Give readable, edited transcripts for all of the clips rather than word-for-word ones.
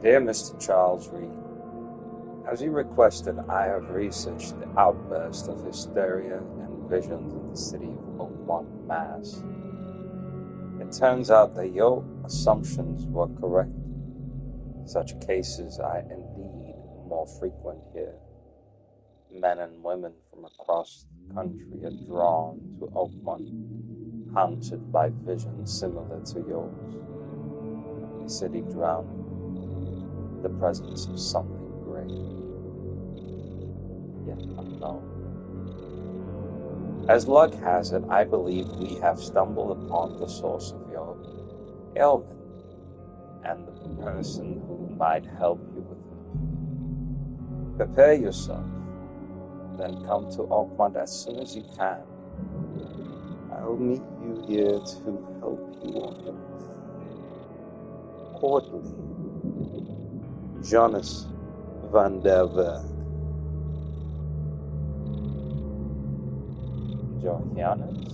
Dear Mr. Charles Reed, as you requested, I have researched the outburst of hysteria and visions in the city of Oakmont, Mass. It turns out that your assumptions were correct. Such cases are indeed more frequent here. Men and women from across the country are drawn to Oakmont, haunted by visions similar to yours. The city drowning in the presence of something great, yet unknown. As luck has it, I believe we have stumbled upon the source of your ailment and the person who might help you with it. Prepare yourself, then come to Oakmont as soon as you can. I'll meet you here to help you on your cordially, Jonas van der Berg. Johannes?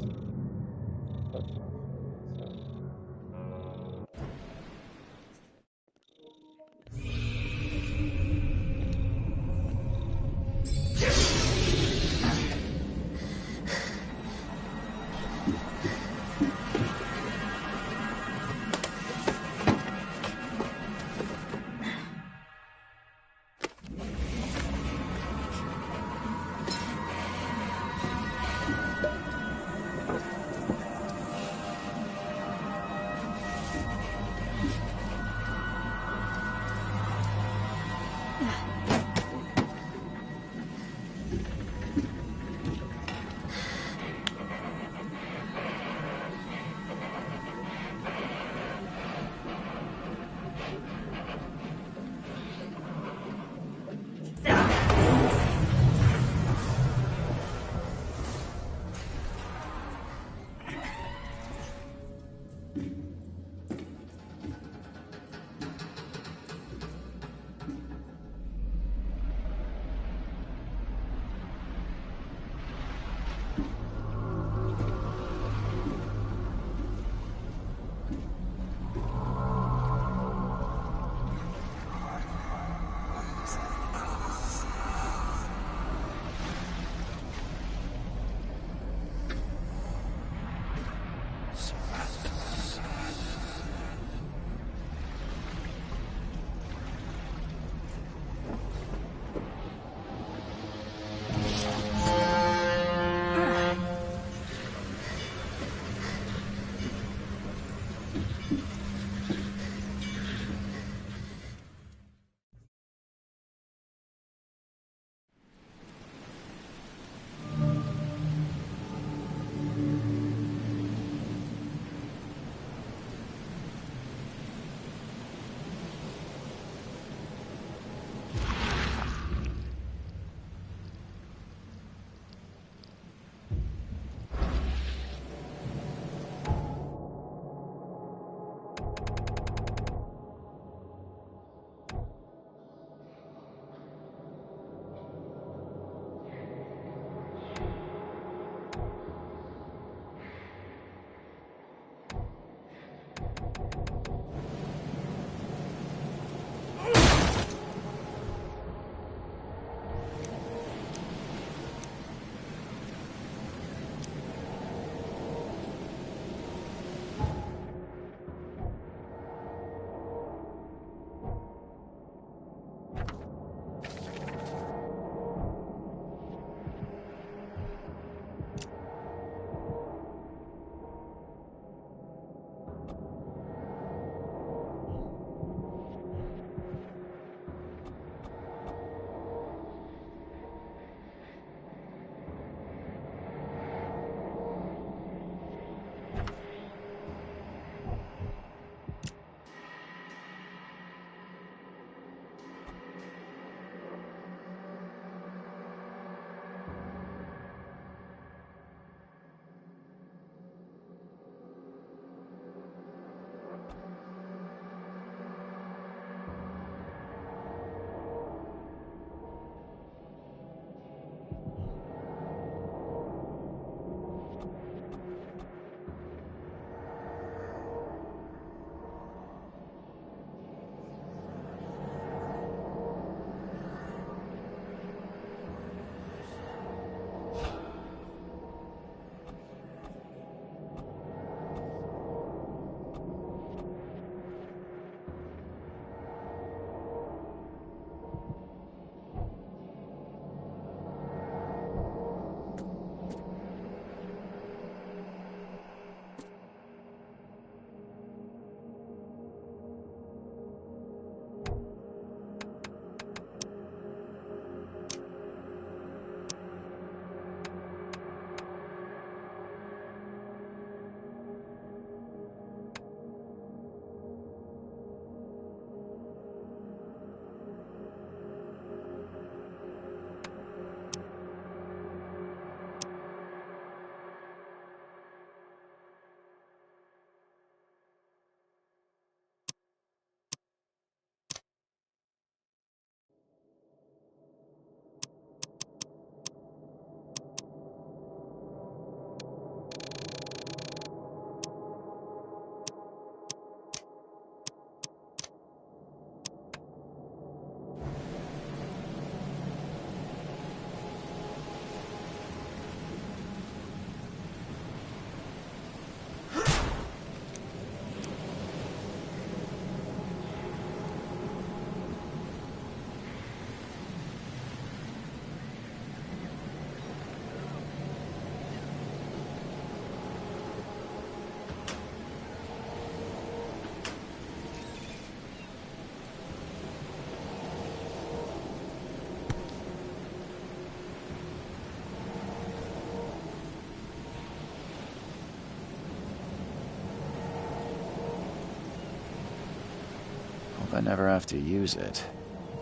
I never have to use it,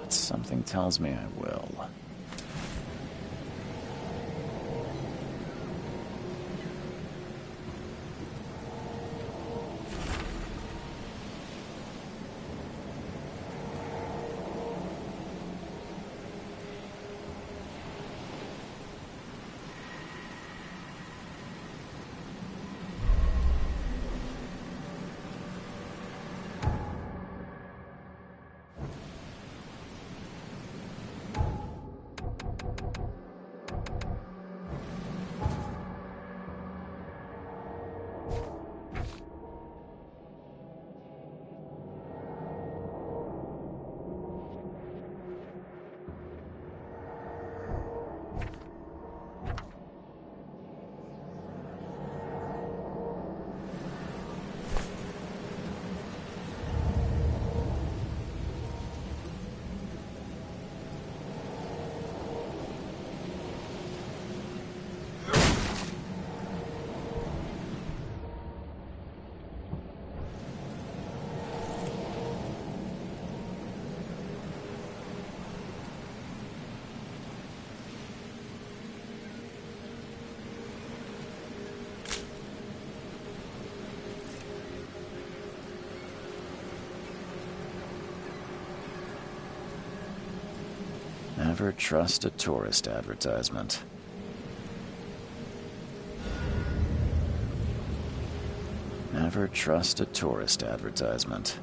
but something tells me I will. Never trust a tourist advertisement. Never trust a tourist advertisement.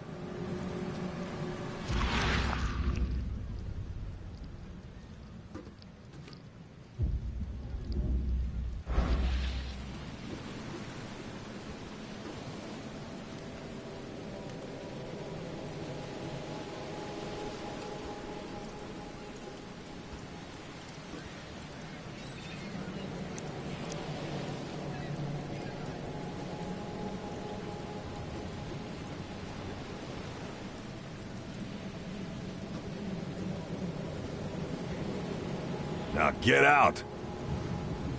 Now get out!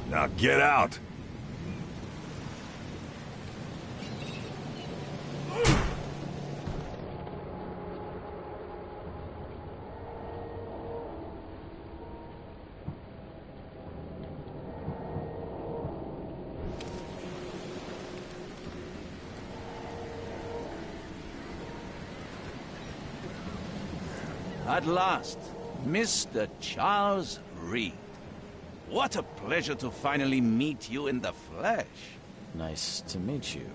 Now get out! At last, Mr. Charles Reed. What a pleasure to finally meet you in the flesh. Nice to meet you.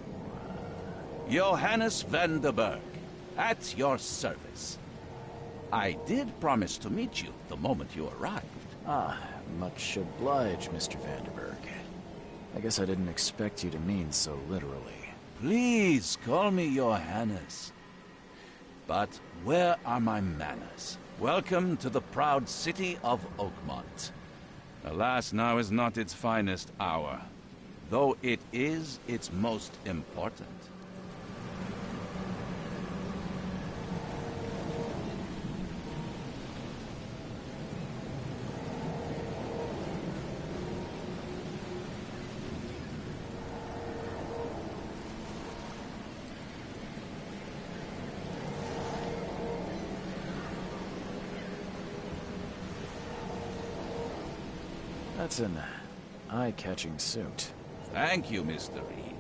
Johannes Vanderberg, at your service. I did promise to meet you the moment you arrived. Ah, much obliged, Mr. Vanderberg. I guess I didn't expect you to mean so literally. Please call me Johannes. But where are my manners? Welcome to the proud city of Oakmont. Alas, now is not its finest hour, though it is its most important. That's an eye-catching suit. Thank you, Mr. Reed.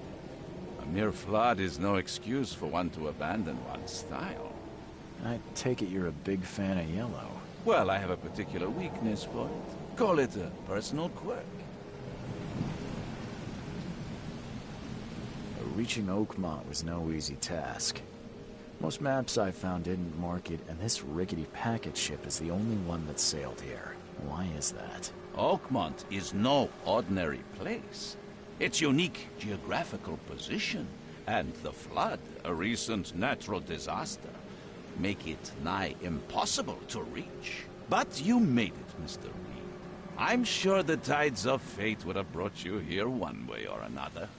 A mere flood is no excuse for one to abandon one's style. I take it you're a big fan of yellow. Well, I have a particular weakness for it. Call it a personal quirk. Reaching Oakmont was no easy task. Most maps I found didn't mark it, and this rickety packet ship is the only one that sailed here. Why is that? Oakmont is no ordinary place. Its unique geographical position and the flood, a recent natural disaster, make it nigh impossible to reach. But you made it, Mr. Reed. I'm sure the tides of fate would have brought you here one way or another.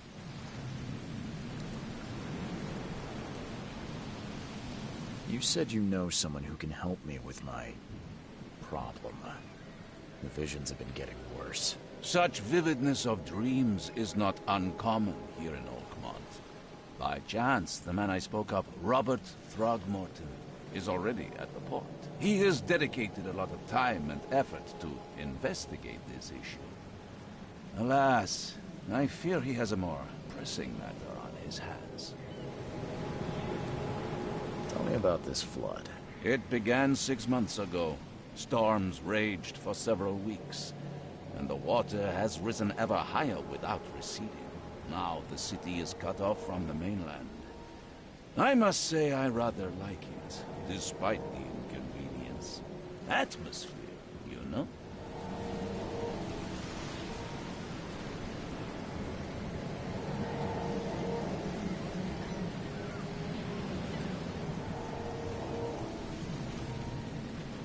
You said you know someone who can help me with my problem. The visions have been getting worse. Such vividness of dreams is not uncommon here in Oakmont. By chance, the man I spoke of, Robert Throgmorton, is already at the port. He has dedicated a lot of time and effort to investigate this issue. Alas, I fear he has a more pressing matter on his hands. Tell me about this flood. It began 6 months ago. Storms raged for several weeks, and the water has risen ever higher without receding. Now the city is cut off from the mainland. I must say I rather like it, despite the inconvenience. Atmosphere, you know?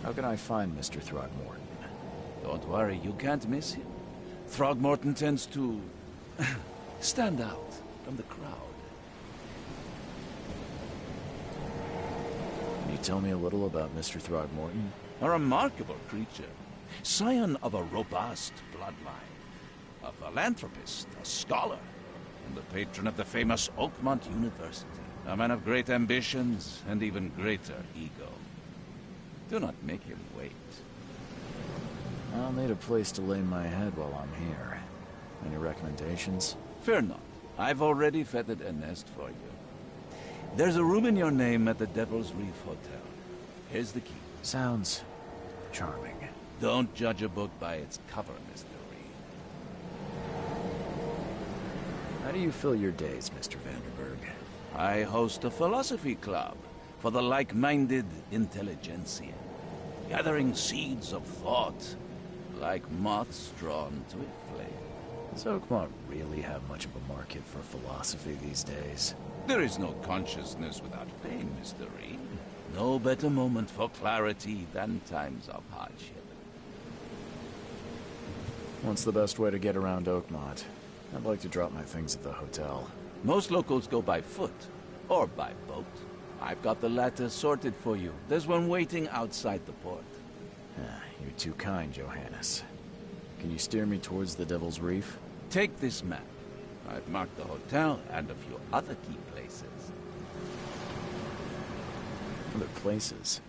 How can I find Mr. Throgmorton? Don't worry, you can't miss him. Throgmorton tends to stand out from the crowd. Can you tell me a little about Mr. Throgmorton? A remarkable creature. Scion of a robust bloodline. A philanthropist, a scholar, and the patron of the famous Oakmont University. A man of great ambitions and even greater ego. Do not make him wait. I'll need a place to lay my head while I'm here. Any recommendations? Fear not. I've already feathered a nest for you. There's a room in your name at the Devil's Reef Hotel. Here's the key. Sounds charming. Don't judge a book by its cover, Mr. Reed. How do you fill your days, Mr. Vanderberg? I host a philosophy club for the like-minded intelligentsia, gathering seeds of thought like moths drawn to a flame. Does Oakmont really have much of a market for philosophy these days? There is no consciousness without pain, Mr. Reed. No better moment for clarity than times of hardship. What's the best way to get around Oakmont? I'd like to drop my things at the hotel. Most locals go by foot, or by boat. I've got the latter sorted for you. There's one waiting outside the port. You're too kind, Johannes. Can you steer me towards the Devil's Reef? Take this map. I've marked the hotel and a few other key places. Other places?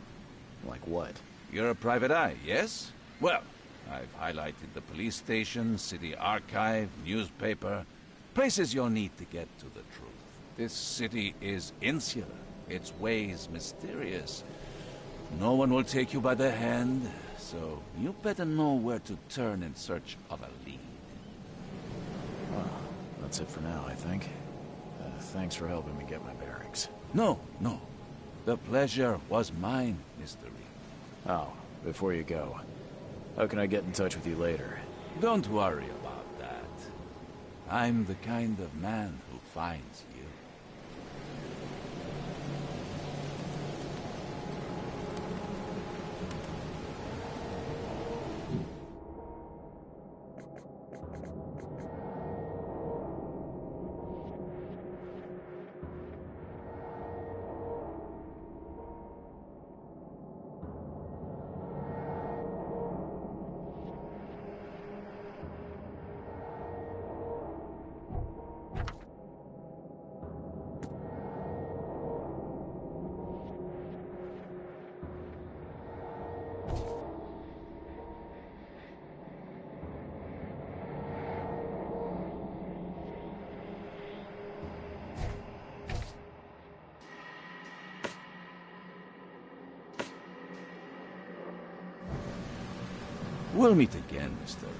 Like what? You're a private eye, yes? Well, I've highlighted the police station, city archive, newspaper. Places you'll need to get to the truth. This city is insular. Its ways mysterious. No one will take you by the hand, so you better know where to turn in search of a lead. Well, that's it for now, I think. Thanks for helping me get my bearings. No. The pleasure was mine, Mr. Reed. Oh, before you go, how can I get in touch with you later? Don't worry about that. I'm the kind of man who finds you. We'll meet again, Mr. Reed.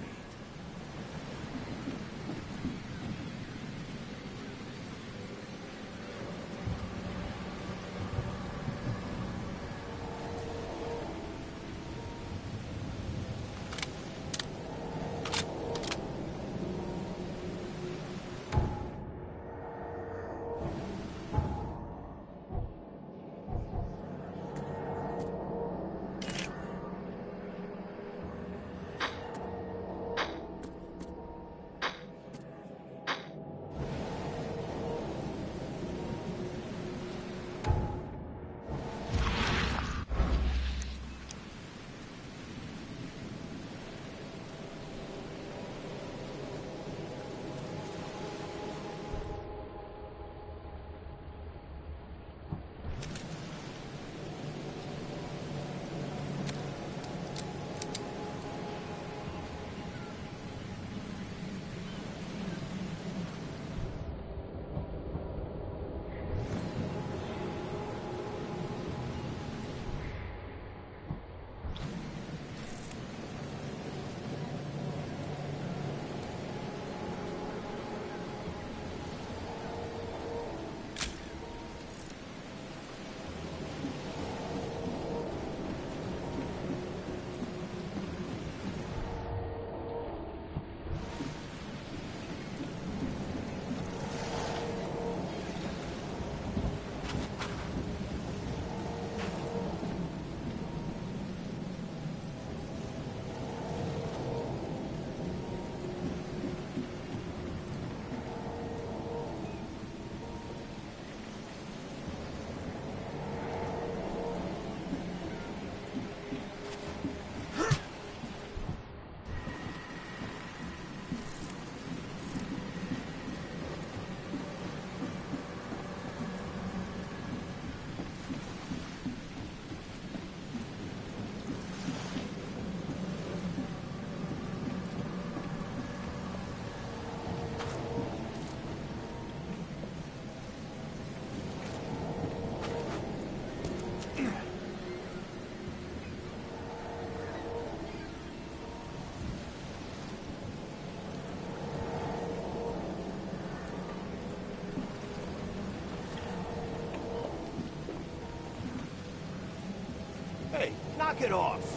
Knock it off!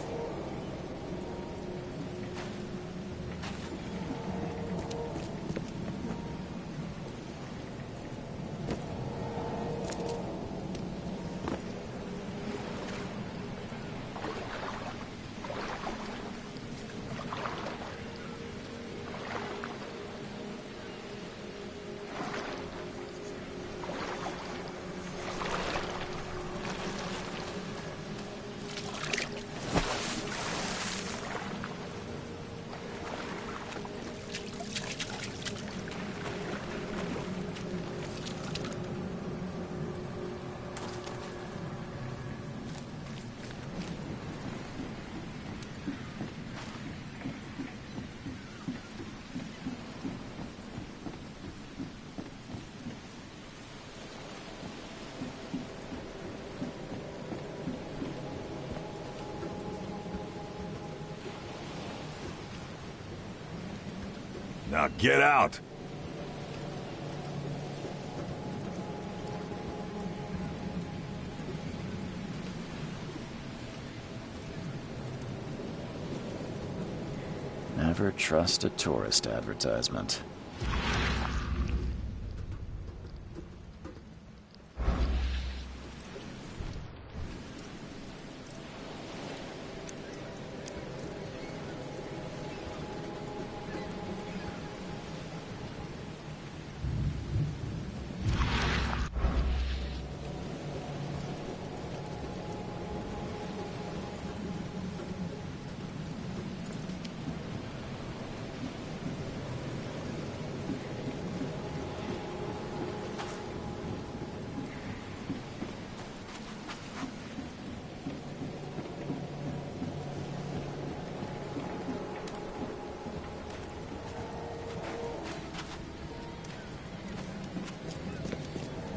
Now get out! Never trust a tourist advertisement.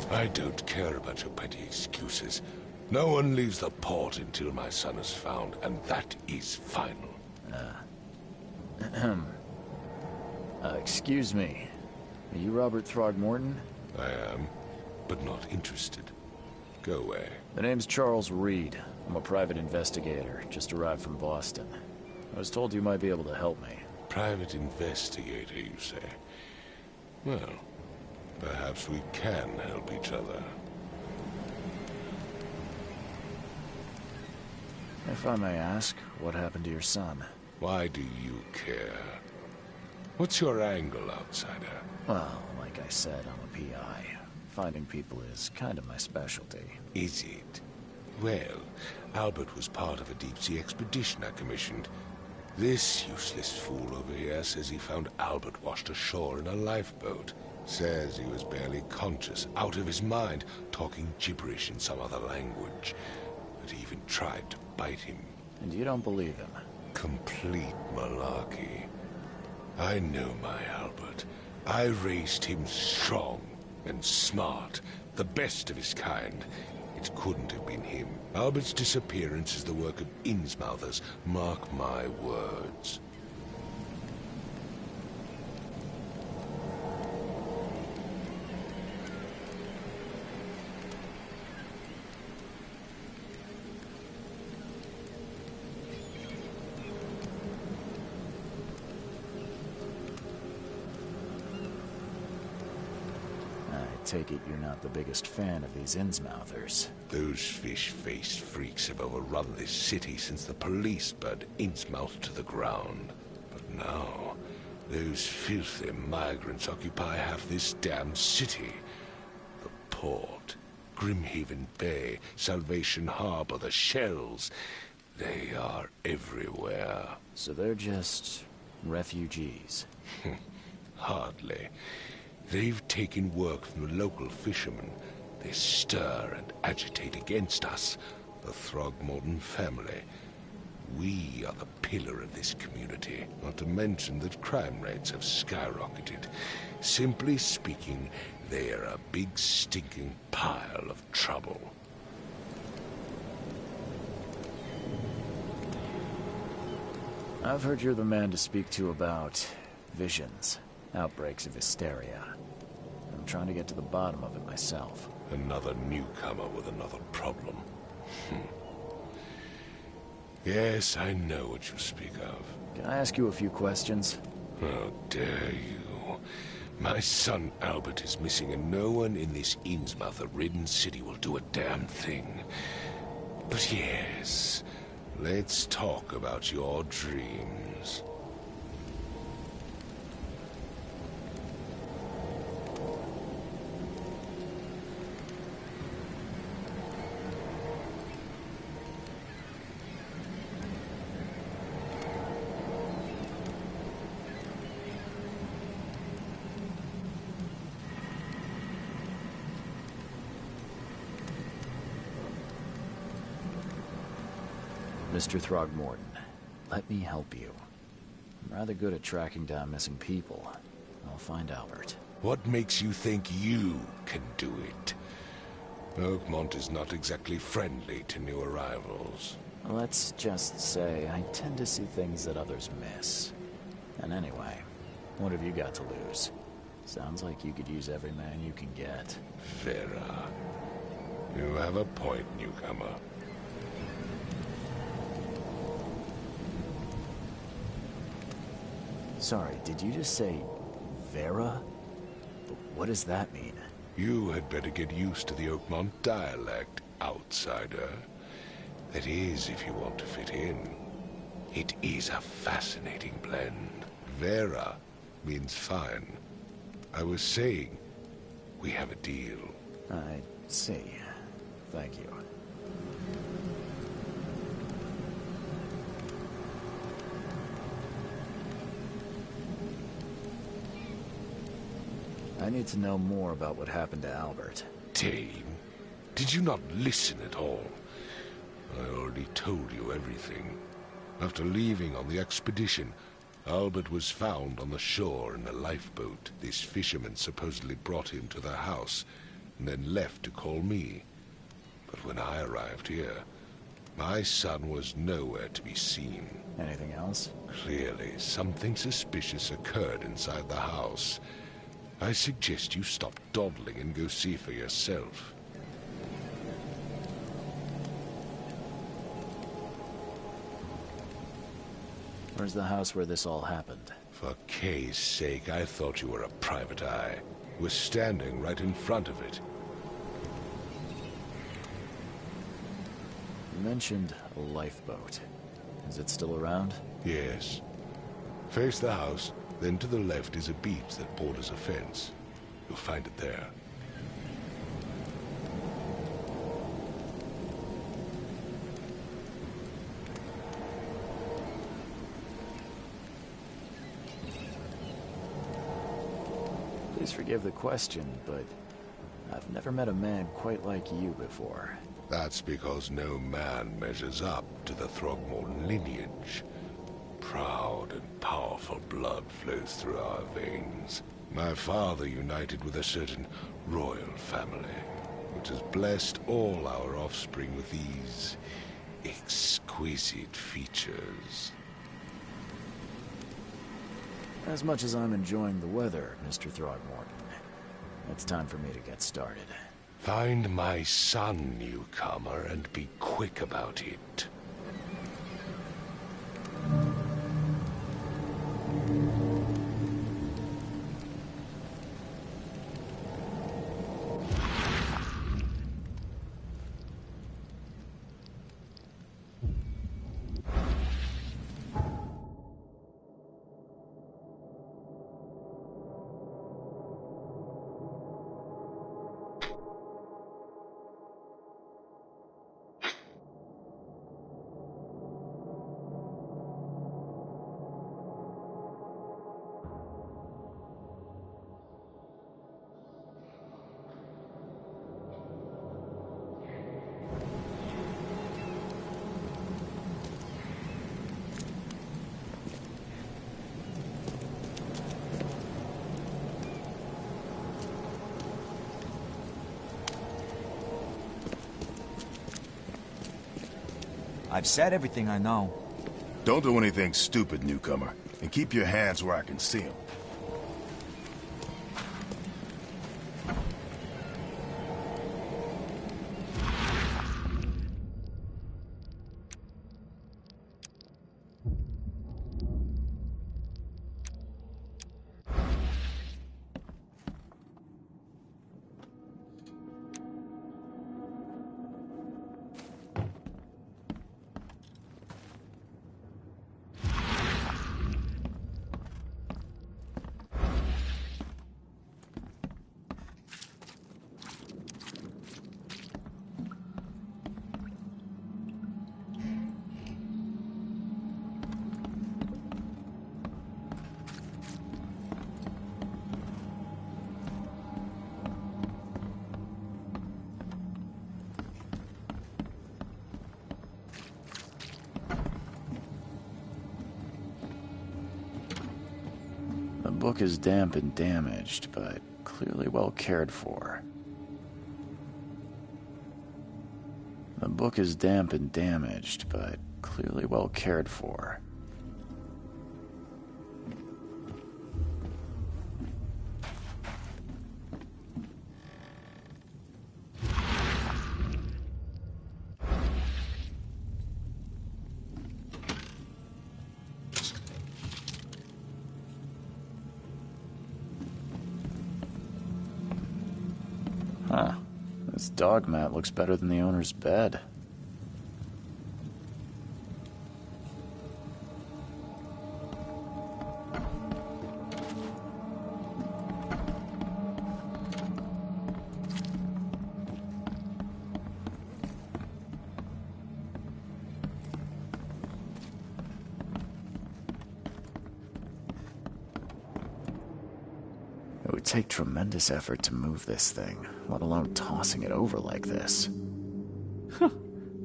I don't care about your petty excuses. No one leaves the port until my son is found, and that is final. Excuse me. Are you Robert Throgmorton? I am, but not interested. Go away. The name's Charles Reed. I'm a private investigator, just arrived from Boston. I was told you might be able to help me. Private investigator, you say? Well, perhaps we can help each other. If I may ask, what happened to your son? Why do you care? What's your angle, outsider? Well, like I said, I'm a PI. Finding people is kind of my specialty. Is it? Well, Albert was part of a deep-sea expedition I commissioned. This useless fool over here says he found Albert washed ashore in a lifeboat. Says he was barely conscious, out of his mind, talking gibberish in some other language. But he even tried to bite him. And you don't believe him? Complete malarkey. I know my Albert. I raised him strong and smart, the best of his kind. It couldn't have been him. Albert's disappearance is the work of Innsmouthers, mark my words. Take it you're not the biggest fan of these Innsmouthers. Those fish-faced freaks have overrun this city since the police burned Innsmouth to the ground. But now, those filthy migrants occupy half this damned city. The port, Grimhaven Bay, Salvation Harbor, the Shells, they are everywhere. So they're just refugees? Hardly. They've taken work from the local fishermen. They stir and agitate against us, the Throgmorton family. We are the pillar of this community, not to mention that crime rates have skyrocketed. Simply speaking, they are a big stinking pile of trouble. I've heard you're the man to speak to about visions, outbreaks of hysteria. I'm trying to get to the bottom of it myself. Another newcomer with another problem. Yes, I know what you speak of. Can I ask you a few questions? How dare you? My son Albert is missing, and no one in this Innsmouth-ridden city will do a damn thing. But yes, let's talk about your dreams. Mr. Throgmorton, let me help you. I'm rather good at tracking down missing people. I'll find Albert. What makes you think you can do it? Oakmont is not exactly friendly to new arrivals. Let's just say I tend to see things that others miss. And anyway, what have you got to lose? Sounds like you could use every man you can get. Vera, you have a point, newcomer. Sorry, did you just say Vera? What does that mean? You had better get used to the Oakmont dialect, outsider. That is, if you want to fit in. It is a fascinating blend. Vera means fine. I was saying, we have a deal. I see. Thank you. I need to know more about what happened to Albert. Dane, did you not listen at all? I already told you everything. After leaving on the expedition, Albert was found on the shore in a lifeboat. This fisherman supposedly brought him to their house, and then left to call me. But when I arrived here, my son was nowhere to be seen. Anything else? Clearly, something suspicious occurred inside the house. I suggest you stop dawdling and go see for yourself. Where's the house where this all happened? For Kay's sake, I thought you were a private eye. We're standing right in front of it. You mentioned a lifeboat. Is it still around? Yes. Face the house, then to the left is a beach that borders a fence. You'll find it there. Please forgive the question, but I've never met a man quite like you before. That's because no man measures up to the Throgmorton lineage. Proud and powerful blood flows through our veins. My father united with a certain royal family, which has blessed all our offspring with these exquisite features. As much as I'm enjoying the weather, Mr. Throgmorton, it's time for me to get started. Find my son, newcomer, and be quick about it. I've said everything I know. Don't do anything stupid, newcomer. And keep your hands where I can see them. book is damp and damaged, but clearly well cared for. The book is damp and damaged, but clearly well cared for. Huh. This dog mat looks better than the owner's bed. It would take tremendous effort to move this thing, let alone tossing it over like this.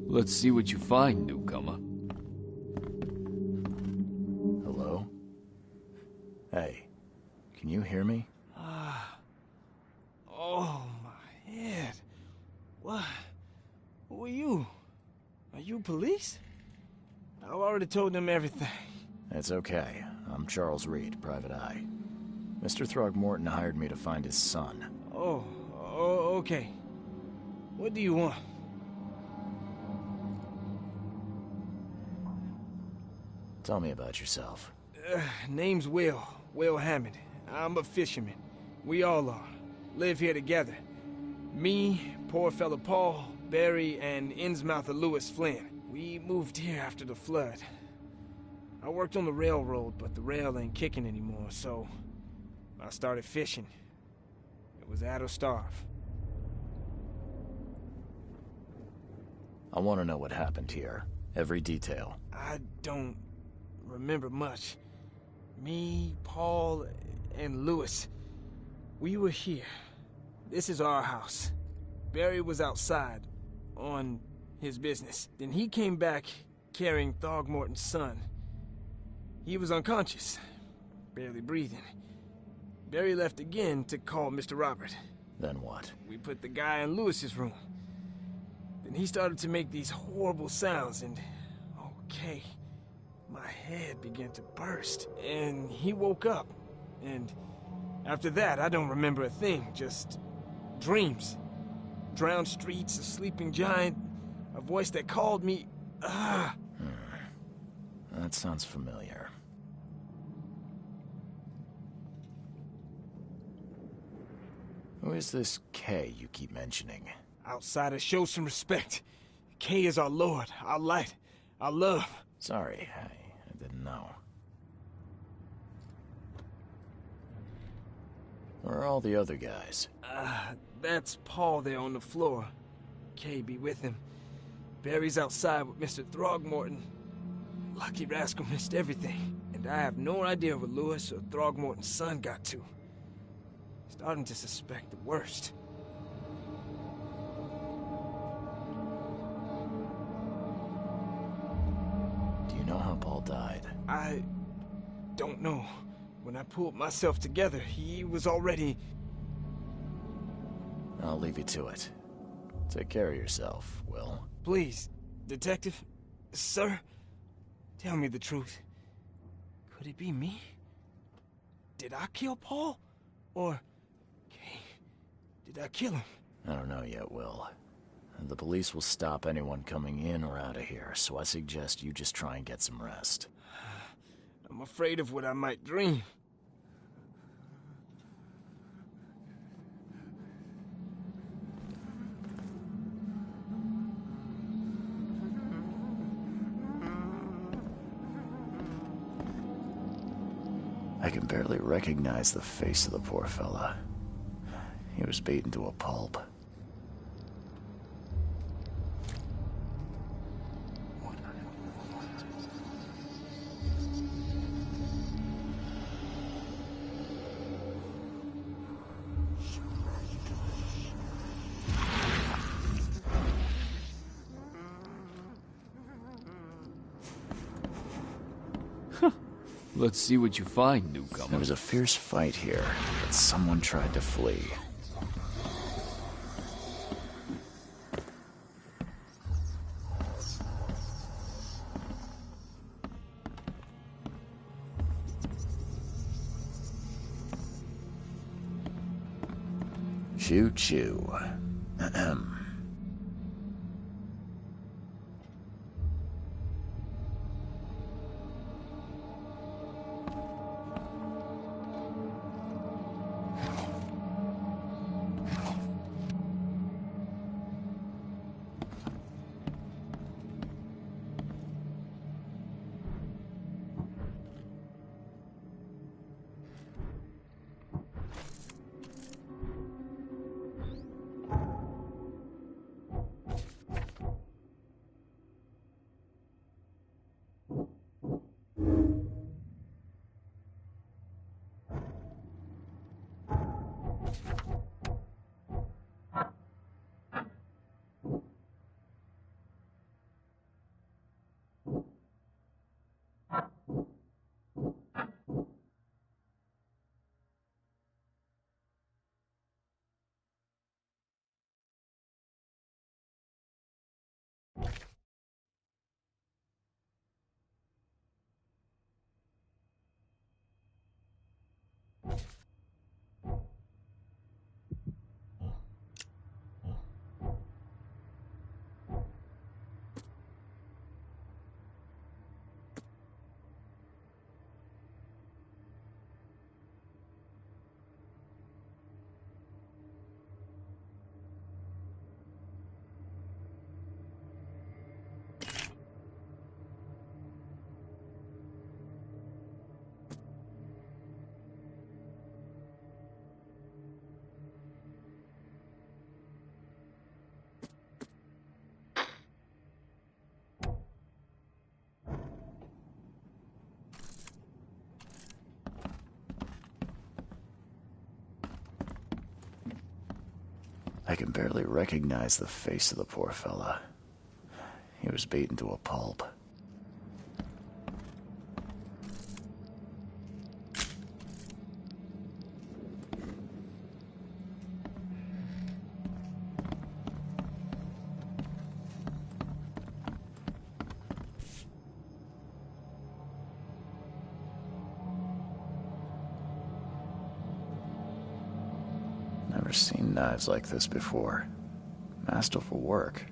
Let's see what you find, newcomer. Hello? Hey, can you hear me? Oh, my head. What? Who are you? Are you police? I've already told them everything. It's okay. I'm Charles Reed, Private Eye. Mr. Throgmorton hired me to find his son. Oh, okay. What do you want? Tell me about yourself. Name's Will Hammond. I'm a fisherman. We all are. Live here together. Me, poor fella Paul, Barry, and Innsmouther Lewis Flynn. We moved here after the flood. I worked on the railroad, but the rail ain't kicking anymore, so I started fishing. It was add or starve. I want to know what happened here. Every detail. I don't remember much. Me, Paul, and Lewis, we were here. This is our house. Barry was outside, on his business. Then he came back carrying Throgmorton's son. He was unconscious, barely breathing. Barry left again to call Mr. Robert. Then what? We put the guy in Lewis's room. Then he started to make these horrible sounds and... okay. My head began to burst, and he woke up. And after that, I don't remember a thing, just dreams. Drowned streets, a sleeping giant, a voice that called me... That sounds familiar. Who is this Kay you keep mentioning? Outsider, show some respect. Kay is our lord, our light, our love. Sorry, I didn't know. Where are all the other guys? That's Paul there on the floor. Kay be with him. Barry's outside with Mr. Throgmorton. Lucky rascal missed everything. And I have no idea where Lewis or Throgmorton's son got to. Starting to suspect the worst. Do you know how Paul died? I don't know. When I pulled myself together, he was already... I'll leave you to it. Take care of yourself, Will. Please, Detective, sir, tell me the truth. Could it be me? Did I kill Paul? Or... Kay, did I kill him? I don't know yet, Will. The police will stop anyone coming in or out of here, so I suggest you just try and get some rest. I'm afraid of what I might dream. I can barely recognize the face of the poor fella. He was beaten to a pulp. Let's see what you find, newcomer. There was a fierce fight here, but someone tried to flee. Choo-choo. Ahem. I can barely recognize the face of the poor fella. He was beaten to a pulp. Never seen knives like this before. Masterful work.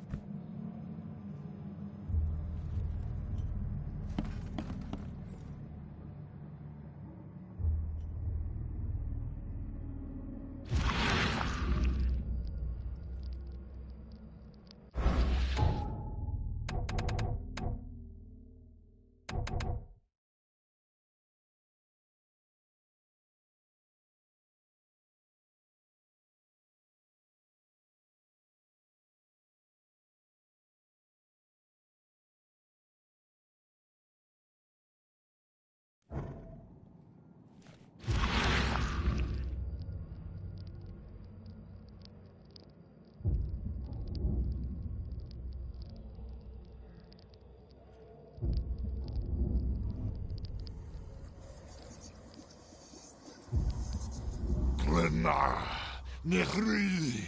Glenna, Nehri,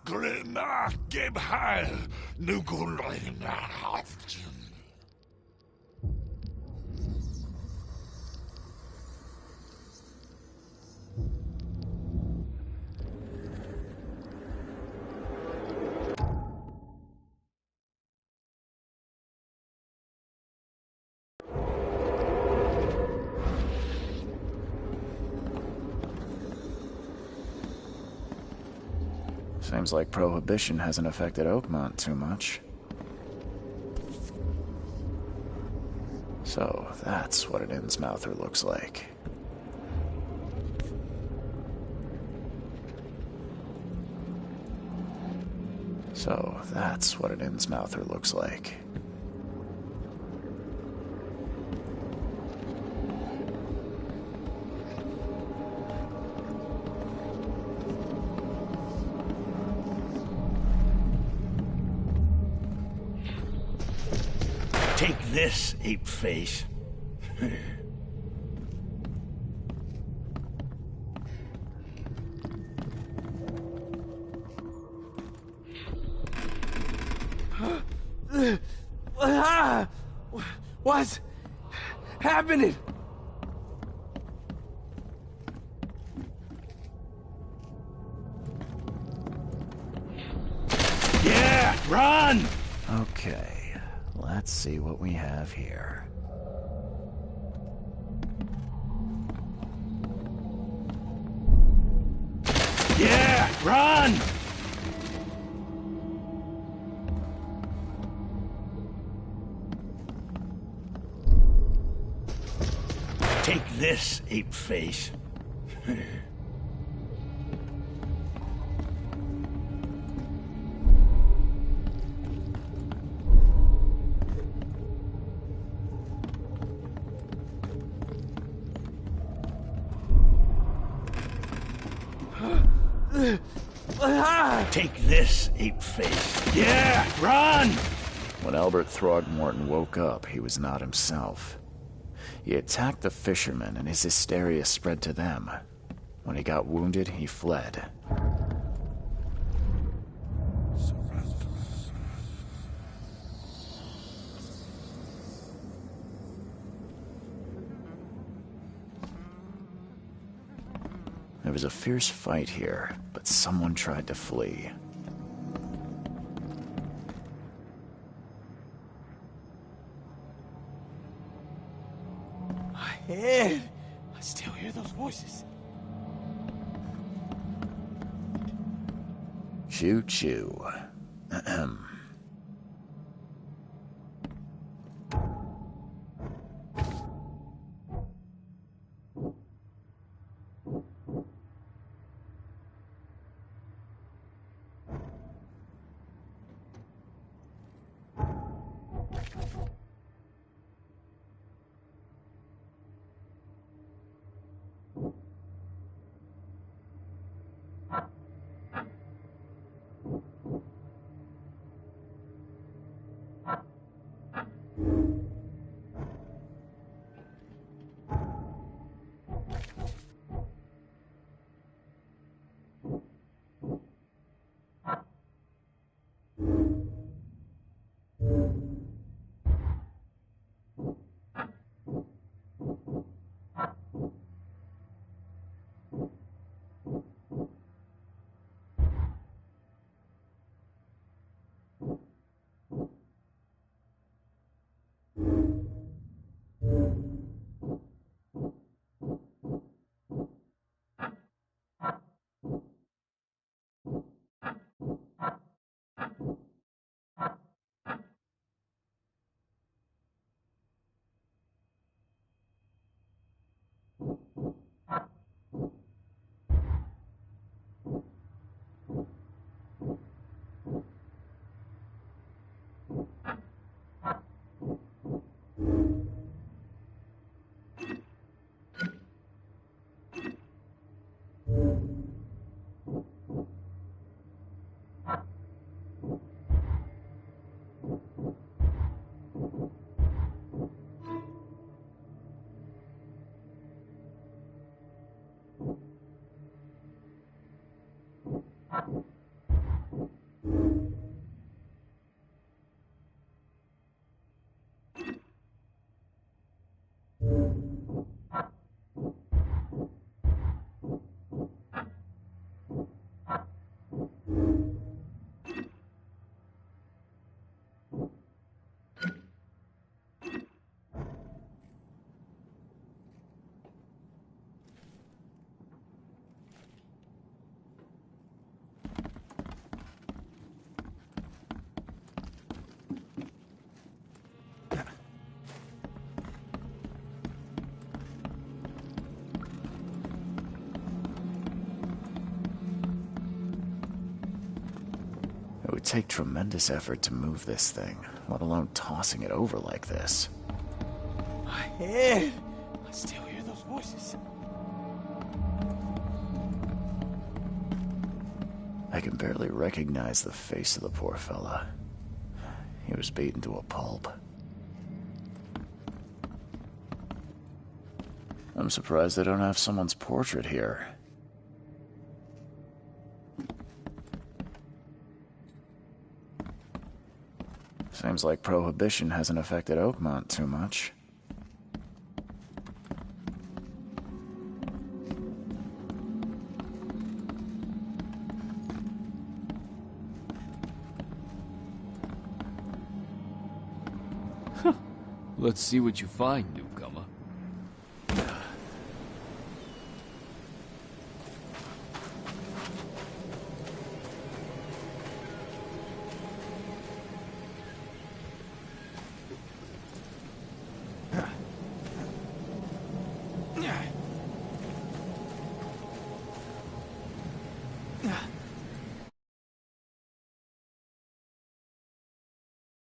Glenna, Gebhal, Nugulina, Haftin. Seems like Prohibition hasn't affected Oakmont too much. So, that's what an Innsmouther looks like. So, that's what an Innsmouther looks like. Take this, ape face. What's happening? Yeah, run! Okay, let's see what we have here. Yeah, run! Take this, ape face. Take this, ape face. Yeah, run! When Albert Throgmorton woke up, he was not himself. He attacked the fishermen, and his hysteria spread to them. When he got wounded, he fled. There was a fierce fight here, but someone tried to flee. My head! I still hear those voices. Choo-choo. Ahem. It would take tremendous effort to move this thing, let alone tossing it over like this. My head! I still hear those voices. I can barely recognize the face of the poor fella. He was beaten to a pulp. I'm surprised they don't have someone's portrait here. Seems like Prohibition hasn't affected Oakmont too much. Let's see what you find, newcomer.